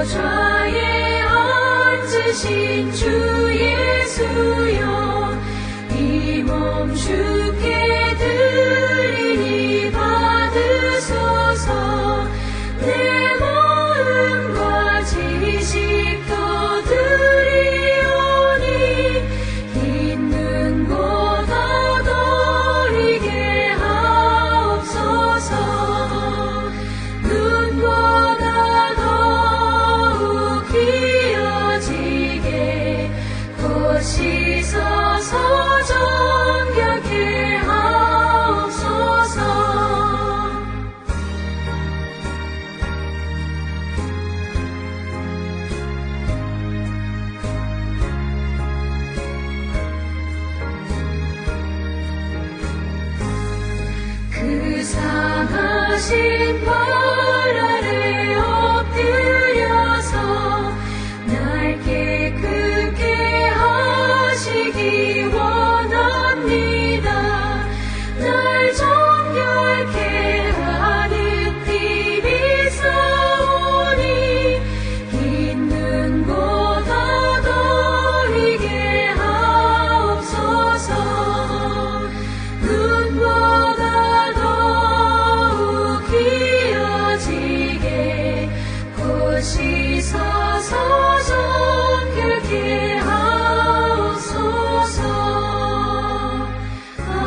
보좌에 앉으신 주 예수여, 이 몸 주께 드리니 받으소서. 내 마음과 지식도 드리오니 있는 곳 얻어리게 하옵소서. 눈보다 더욱 귀어지게 곧 씻어서 정결케 하옵소서. 그 상하신 발 아래 엎드려서 날 깨끗게 하시기 원합니다. 날 정결케 하는 힘이 있사오니 있는 곳 얻어리게 하옵소서. 눈보다 더욱 귀어지게 곧 씻어서 정결케 하옵소서. 아멘.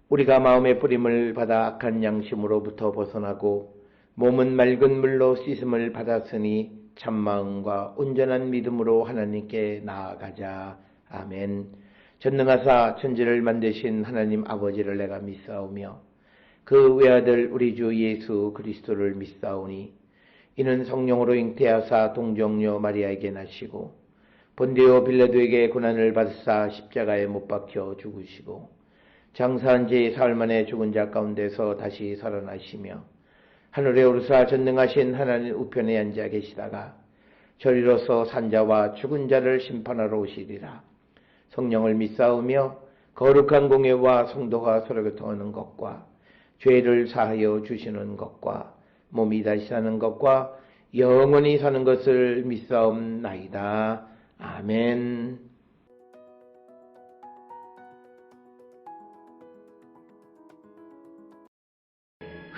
우리가 마음의 뿌림을 받아 악한 양심으로부터 벗어나고 몸은 맑은 물로 씻음을 받았으니 참마음과 온전한 믿음으로 하나님께 나아가자. 아멘. 전능하사 천지를 만드신 하나님 아버지를 내가 믿사오며 그 외아들 우리 주 예수 그리스도를 믿사오니 이는 성령으로 잉태하사 동정녀 마리아에게 나시고 본디오 빌라도에게 고난을 받으사 십자가에 못 박혀 죽으시고 장사한 지 사흘 만에 죽은 자 가운데서 다시 살아나시며 하늘에 오르사 전능하신 하나님 우편에 앉아 계시다가 저리로서 산자와 죽은 자를 심판하러 오시리라. 성령을 믿사오며 거룩한 공예와 성도가 서로 교통하는 것과 죄를 사하여 주시는 것과 몸이 다시 사는 것과 영원히 사는 것을 믿사옵나이다. 아멘.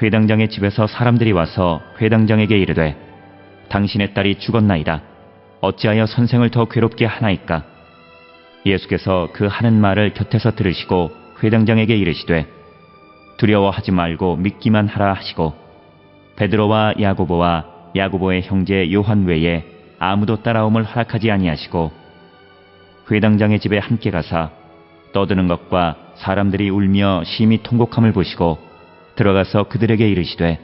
회당장의 집에서 사람들이 와서 회당장에게 이르되 당신의 딸이 죽었나이다. 어찌하여 선생을 더 괴롭게 하나이까? 예수께서 그 하는 말을 곁에서 들으시고 회당장에게 이르시되 두려워하지 말고 믿기만 하라 하시고 베드로와 야고보와 야고보의 형제 요한 외에 아무도 따라옴을 허락하지 아니하시고 회당장의 집에 함께 가사 떠드는 것과 사람들이 울며 심히 통곡함을 보시고 들어가서 그들에게 이르시되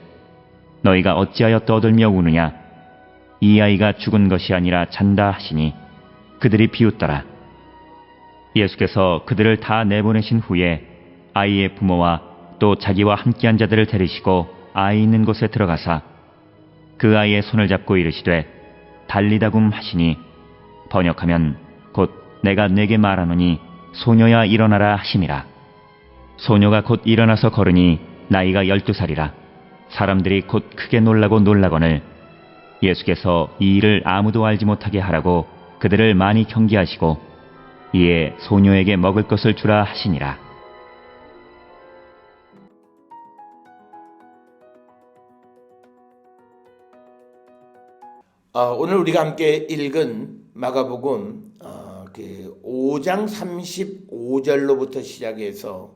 너희가 어찌하여 떠들며 우느냐? 이 아이가 죽은 것이 아니라 잔다 하시니 그들이 비웃더라. 예수께서 그들을 다 내보내신 후에 아이의 부모와 또 자기와 함께한 자들을 데리시고 아이 있는 곳에 들어가사 그 아이의 손을 잡고 이르시되 달리다굼 하시니 번역하면 곧 내가 내게 말하노니 소녀야 일어나라 하심이라. 소녀가 곧 일어나서 걸으니 나이가 12살이라. 사람들이 곧 크게 놀라고 놀라거늘 예수께서 이 일을 아무도 알지 못하게 하라고 그들을 많이 경계하시고 이에 소녀에게 먹을 것을 주라 하시니라. 오늘 우리가 함께 읽은 마가복음 5장 35절로부터 시작해서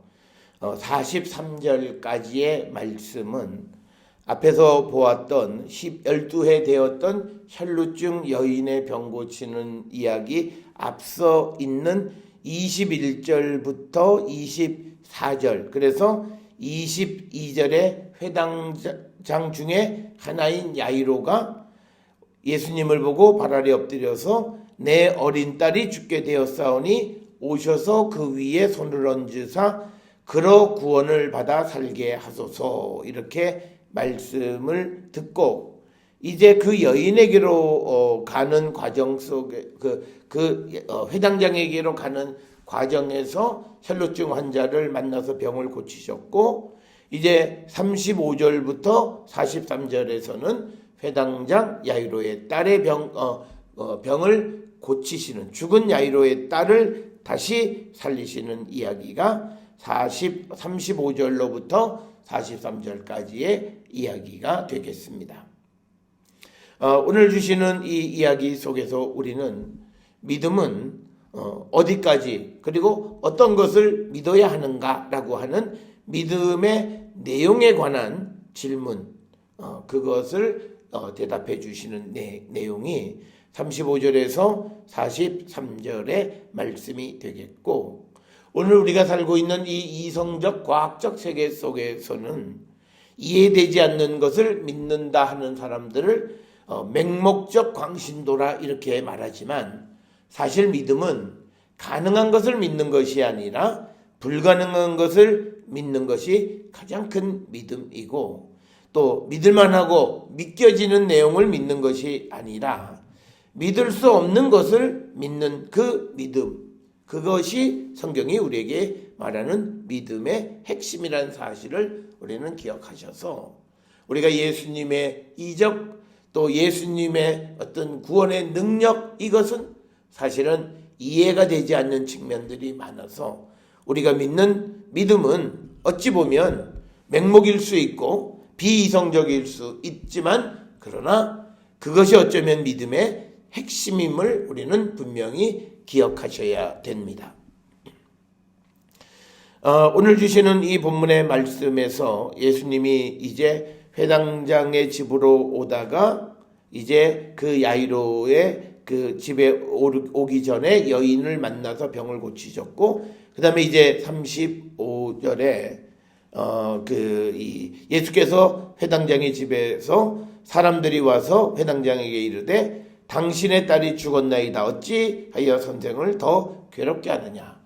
43절까지의 말씀은 앞에서 보았던 12해 되었던 혈루증 여인의 병 고치는 이야기 앞서 있는 21절부터 24절, 그래서 22절의 회당장 중에 하나인 야이로가 예수님을 보고 발 아래 엎드려서 내 어린 딸이 죽게 되었사오니 오셔서 그 위에 손을 얹으사 그러 구원을 받아 살게 하소서, 이렇게 말씀을 듣고 이제 그 여인에게로 가는 과정 속에 회당장에게로 가는 과정에서 혈루증 환자를 만나서 병을 고치셨고, 이제 35절부터 43절에서는 회당장 야이로의 딸의 병을 고치시는, 죽은 야이로의 딸을 다시 살리시는 이야기가 35절로부터 43절까지의 이야기가 되겠습니다. 오늘 주시는 이 이야기 속에서 우리는 믿음은 어디까지 그리고 어떤 것을 믿어야 하는가라고 하는 믿음의 내용에 관한 질문, 그것을 대답해 주시는 내용이 35절에서 43절의 말씀이 되겠고, 오늘 우리가 살고 있는 이 이성적 과학적 세계 속에서는 이해되지 않는 것을 믿는다 하는 사람들을 맹목적 광신도라 이렇게 말하지만, 사실 믿음은 가능한 것을 믿는 것이 아니라 불가능한 것을 믿는 것이 가장 큰 믿음이고, 또 믿을만하고 믿겨지는 내용을 믿는 것이 아니라 믿을 수 없는 것을 믿는 그 믿음, 그것이 성경이 우리에게 말하는 믿음의 핵심이라는 사실을 우리는 기억하셔서, 우리가 예수님의 이적 또 예수님의 어떤 구원의 능력, 이것은 사실은 이해가 되지 않는 측면들이 많아서 우리가 믿는 믿음은 어찌 보면 맹목일 수 있고 비이성적일 수 있지만, 그러나 그것이 어쩌면 믿음의 핵심임을 우리는 분명히 기억하셔야 됩니다. 오늘 주시는 이 본문의 말씀에서 예수님이 이제 회당장의 집으로 오다가 이제 그 야이로의 그 집에 오기 전에 여인을 만나서 병을 고치셨고, 그 다음에 이제 35절에 예수께서 회당장의 집에서 사람들이 와서 회당장에게 이르되 당신의 딸이 죽었나이다. 어찌하여 선생을 더 괴롭게 하느냐.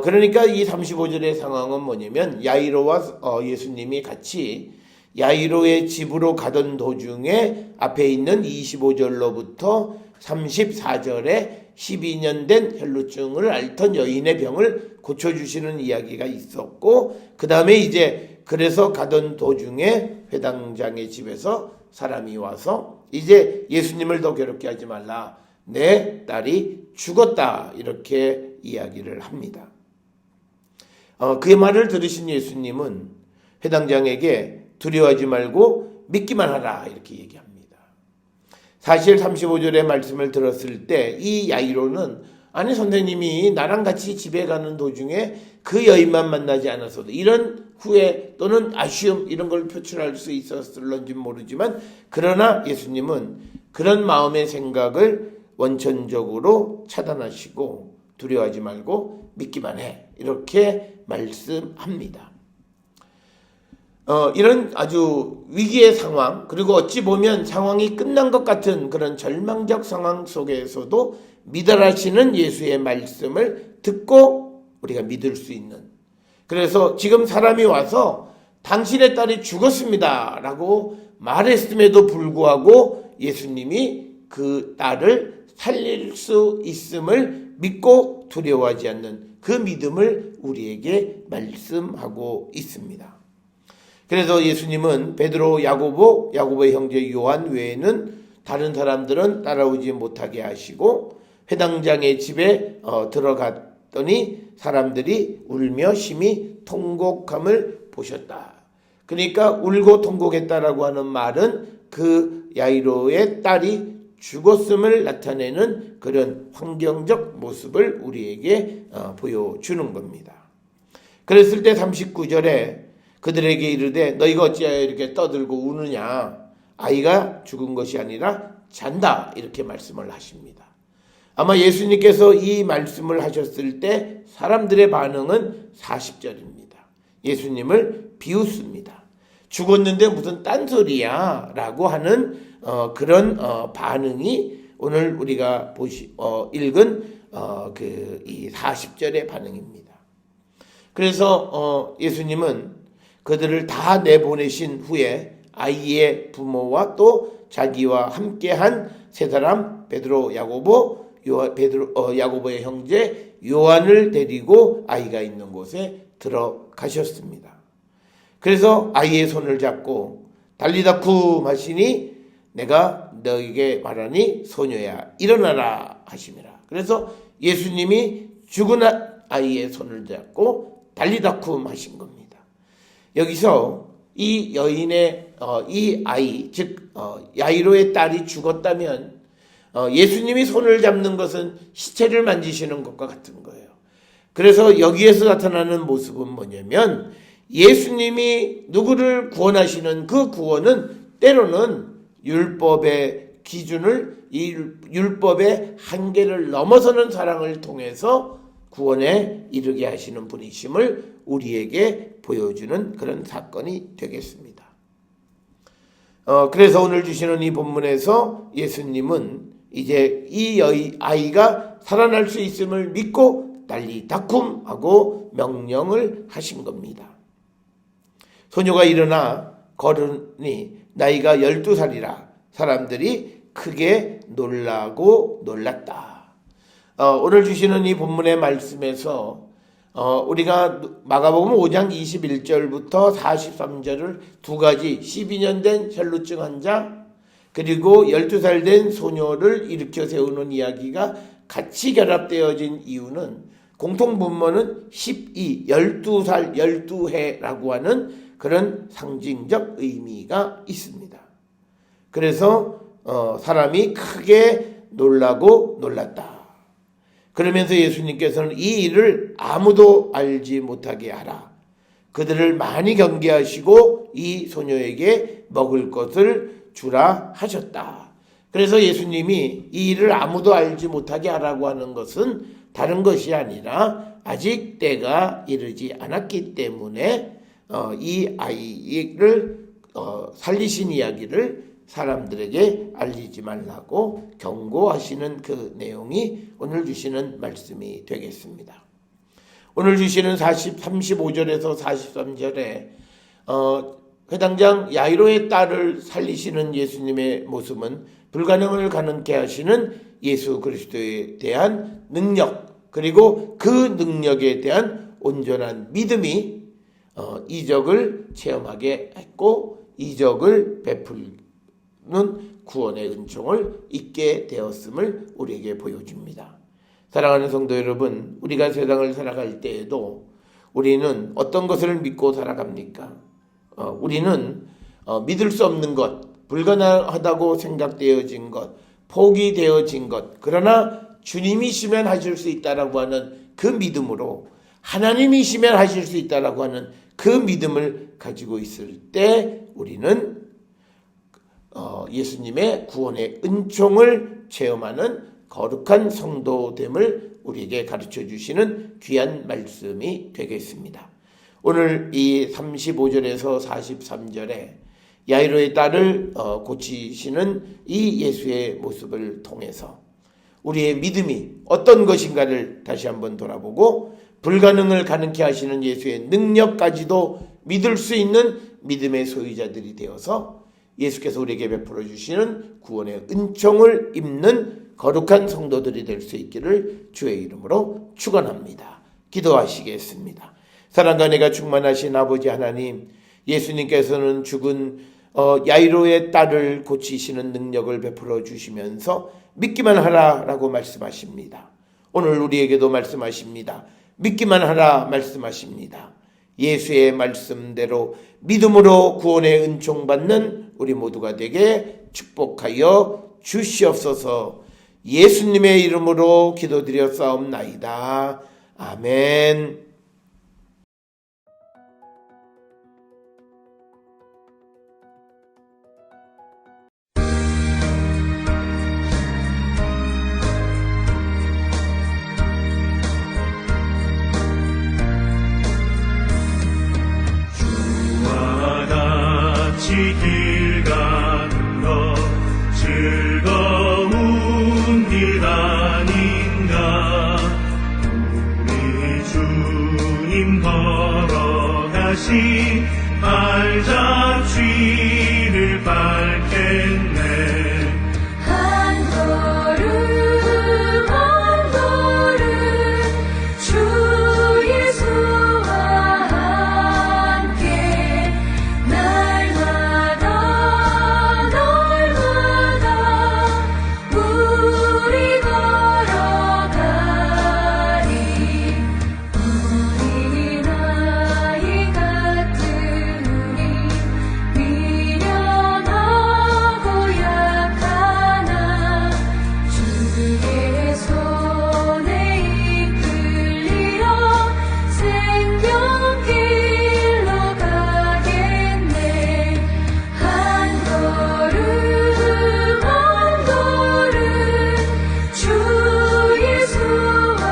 그러니까 이 35절의 상황은 뭐냐면, 야이로와 예수님이 같이 야이로의 집으로 가던 도중에 앞에 있는 25절로부터 34절에 12년 된 혈루증을 앓던 여인의 병을 고쳐주시는 이야기가 있었고, 그 다음에 이제 그래서 가던 도중에 회당장의 집에서 사람이 와서 이제 예수님을 더 괴롭게 하지 말라, 내 딸이 죽었다, 이렇게 이야기를 합니다. 그의 말을 들으신 예수님은 회당장에게 두려워하지 말고 믿기만 하라, 이렇게 얘기합니다. 사실 35절의 말씀을 들었을 때 이 야이로는, 아니 선생님이 나랑 같이 집에 가는 도중에 그 여인만 만나지 않았어도, 이런 후회 또는 아쉬움 이런 걸 표출할 수 있었을런지 모르지만, 그러나 예수님은 그런 마음의 생각을 원천적으로 차단하시고 두려워하지 말고 믿기만 해, 이렇게 말씀합니다. 이런 아주 위기의 상황, 그리고 어찌 보면 상황이 끝난 것 같은 그런 절망적 상황 속에서도 믿으라시는 예수의 말씀을 듣고 우리가 믿을 수 있는, 그래서 지금 사람이 와서 당신의 딸이 죽었습니다 라고 말했음에도 불구하고 예수님이 그 딸을 살릴 수 있음을 믿고 두려워하지 않는 그 믿음을 우리에게 말씀하고 있습니다. 그래서 예수님은 베드로, 야고보의 형제 요한 외에는 다른 사람들은 따라오지 못하게 하시고 회당장의 집에 들어갔더니 사람들이 울며 심히 통곡함을 보셨다. 그러니까 울고 통곡했다라고 하는 말은 그 야이로의 딸이 죽었음을 나타내는 그런 환경적 모습을 우리에게 보여주는 겁니다. 그랬을 때 39절에 그들에게 이르되 너희가 어찌하여 이렇게 떠들고 우느냐, 아이가 죽은 것이 아니라 잔다, 이렇게 말씀을 하십니다. 아마 예수님께서 이 말씀을 하셨을 때 사람들의 반응은 40절입니다. 예수님을 비웃습니다. 죽었는데 무슨 딴소리야 라고 하는 그런 반응이 오늘 우리가 읽은 이 40절의 반응입니다. 그래서 예수님은 그들을 다 내보내신 후에 아이의 부모와 또 자기와 함께한 세 사람 베드로, 야고보의 형제 요한을 데리고 아이가 있는 곳에 들어가셨습니다. 그래서 아이의 손을 잡고 달리다 쿰 하시니 내가 너에게 말하니 소녀야 일어나라 하심이라. 그래서 예수님이 죽은 아이의 손을 잡고 달리다 쿰 하신 겁니다. 여기서 이 여인의 이 아이, 즉 야이로의 딸이 죽었다면 예수님이 손을 잡는 것은 시체를 만지시는 것과 같은 거예요. 그래서 여기에서 나타나는 모습은 뭐냐면 예수님이 누구를 구원하시는 그 구원은 때로는 율법의 기준을, 이 율법의 한계를 넘어서는 사랑을 통해서 구원에 이르게 하시는 분이심을 우리에게 보여주는 그런 사건이 되겠습니다. 그래서 오늘 주시는 이 본문에서 예수님은 이제 이 아이가 살아날 수 있음을 믿고 달리다쿰 하고 명령을 하신 겁니다. 소녀가 일어나 걸으니 나이가 12살이라 사람들이 크게 놀라고 놀랐다. 오늘 주시는 이 본문의 말씀에서 우리가 마가복음 5장 21절부터 43절을 두 가지 12년 된 혈루증 환자 그리고 12살 된 소녀를 일으켜 세우는 이야기가 같이 결합되어진 이유는 공통분모는 12살 12해라고 하는 그런 상징적 의미가 있습니다. 그래서 사람이 크게 놀라고 놀랐다. 그러면서 예수님께서는 이 일을 아무도 알지 못하게 하라. 그들을 많이 경계하시고 이 소녀에게 먹을 것을 주라 하셨다. 그래서 예수님이 이 일을 아무도 알지 못하게 하라고 하는 것은 다른 것이 아니라 아직 때가 이르지 않았기 때문에 이 아이를 살리신 이야기를 사람들에게 알리지 말라고 경고하시는 그 내용이 오늘 주시는 말씀이 되겠습니다. 오늘 주시는 35절에서 43절에 회당장 야이로의 딸을 살리시는 예수님의 모습은 불가능을 가능케 하시는 예수 그리스도에 대한 능력, 그리고 그 능력에 대한 온전한 믿음이 이적을 체험하게 했고 이적을 베풀는 구원의 은총을 잊게 되었음을 우리에게 보여줍니다. 사랑하는 성도 여러분, 우리가 세상을 살아갈 때에도 우리는 어떤 것을 믿고 살아갑니까? 우리는 믿을 수 없는 것, 불가능하다고 생각되어진 것, 포기되어진 것, 그러나 주님이시면 하실 수 있다라고 하는 그 믿음으로, 하나님이시면 하실 수 있다라고 하는 그 믿음을 가지고 있을 때 우리는 예수님의 구원의 은총을 체험하는 거룩한 성도됨을 우리에게 가르쳐 주시는 귀한 말씀이 되겠습니다. 오늘 이 35절에서 43절에 야이로의 딸을 고치시는 이 예수의 모습을 통해서 우리의 믿음이 어떤 것인가를 다시 한번 돌아보고 불가능을 가능케 하시는 예수의 능력까지도 믿을 수 있는 믿음의 소유자들이 되어서 예수께서 우리에게 베풀어 주시는 구원의 은총을 입는 거룩한 성도들이 될 수 있기를 주의 이름으로 축원합니다. 기도하시겠습니다. 사랑과 은혜가 충만하신 아버지 하나님, 예수님께서는 죽은 야이로의 딸을 고치시는 능력을 베풀어 주시면서 믿기만 하라라고 말씀하십니다. 오늘 우리에게도 말씀하십니다. 믿기만 하라 말씀하십니다. 예수의 말씀대로 믿음으로 구원의 은총 받는 우리 모두가 되게 축복하여 주시옵소서. 예수님의 이름으로 기도드렸사옵나이다. 아멘. 길 가는 즐거운 길 아닌가. 우리 주님 걸어가신 발자취를 밟겠네. 한 걸음 한 걸음 주 예수와 함께 날마다 우리 걸어가리. 어린아이 같은 우리 미련하고 약하나 주의 손에 이끌리어 생명길로 가겠네. 한 걸음 한 걸음 주 예수와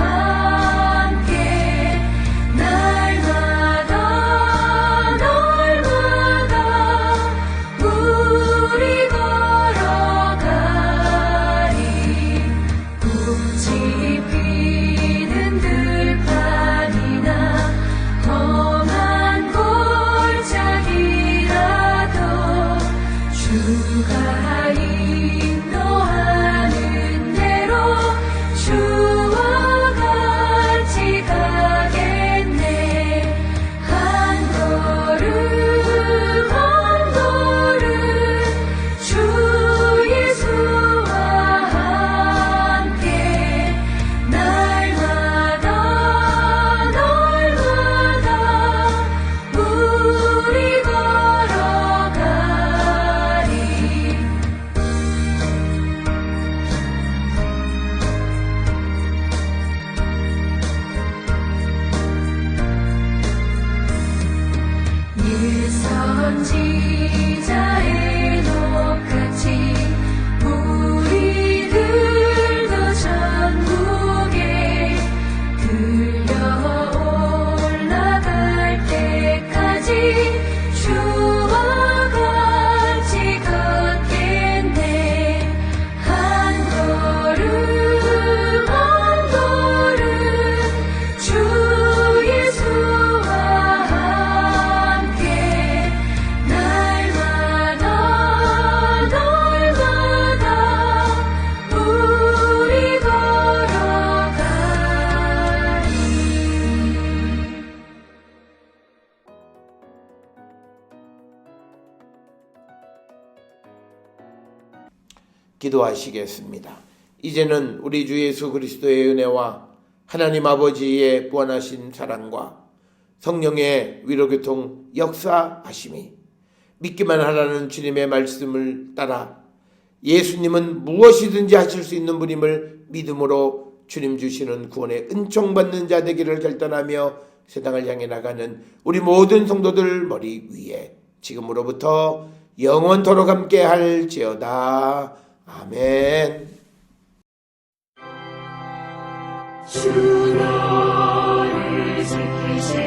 함께 날마다 우리 걸어가리. 꽃이 피는 들판이나 험한 골짜기라도 주가 인도하는 대로 주와 같이 가겠네. 한 걸음 한 걸음 주 예수와 함께 날마다 우리 걸어가리. 예선지자의 녹같이 우리들도 천국에 들려 올라갈 때까지 주와 같이 걷겠네. 한 걸음 한 걸음 주 예수와 함께 날마다 우리 걸어가리. 기도하시겠습니다. 이제는 우리 주 예수 그리스도의 은혜와 하나님 아버지의 무한하신 사랑과 성령의 위로교통 역사하심이 믿기만 하라는 주님의 말씀을 따라 예수님은 무엇이든지 하실 수 있는 분임을 믿음으로 주님 주시는 구원의 은총 받는 자 되기를 결단하며 세상을 향해 나가는 우리 모든 성도들 머리 위에 지금으로부터 영원토록 함께 할지어다. 아멘. 주 너를 지키시고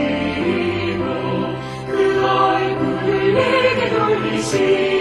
그 얼굴을 내게 돌리시고